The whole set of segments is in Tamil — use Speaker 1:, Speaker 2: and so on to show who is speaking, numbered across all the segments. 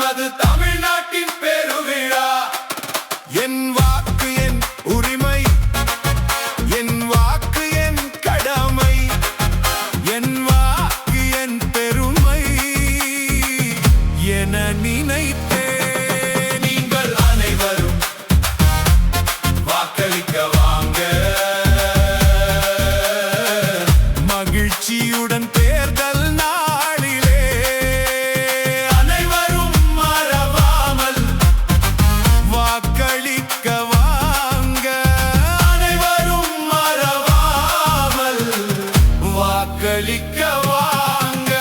Speaker 1: நமது தமிழ்நாட்டின் பெருவிழா. என் வாக்கு என் உரிமை, என் வாக்கு என் கடமை, என் வாக்கு என் பெருமை என நினைத்தே நீங்கள் அனைவரும் வாக்களிக்க வாங்க. மகிழ்ச்சியுடன் தேர்தல் நாளிலே அனைவரும் மறவாமல் வாக்களிக்க வாங்க. அனைவரும் மறவாமல் வாக்களிக்க வாங்க.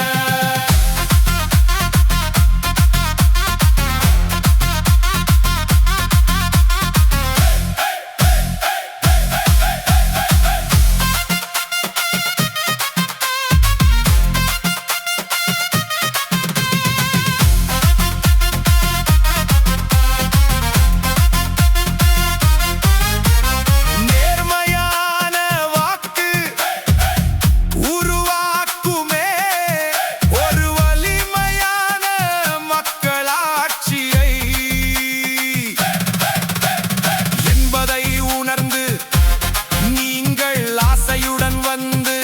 Speaker 1: நேர்மையான வாக்கு உருவாக்குமே ஒரு வலிமையான மக்களாட்சியை என்பதை உணர்ந்து நீங்கள் ஆசையுடன் வந்து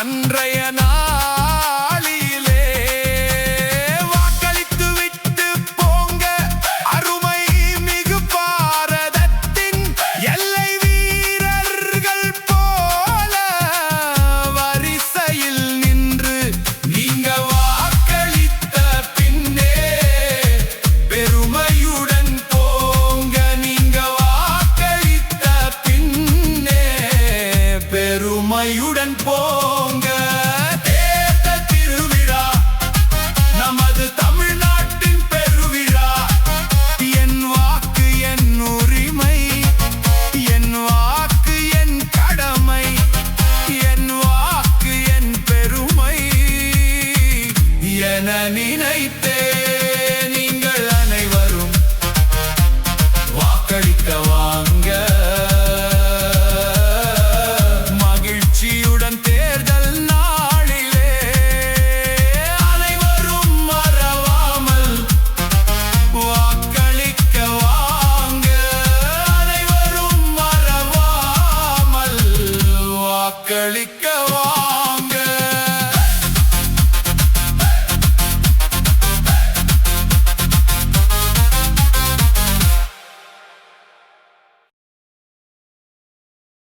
Speaker 1: அன்றைய நாளிலே வாக்களித்து விட்டு போங்க. அருமை மிகு பாரதத்தின் எல்லை வீரர்கள் போல வரிசையில் நின்று நீங்க வாக்களித்த பின்னே பெருமையுடன் போங்க. நீங்க வாக்களித்த பின்னே பெருமையுடன் போங்க.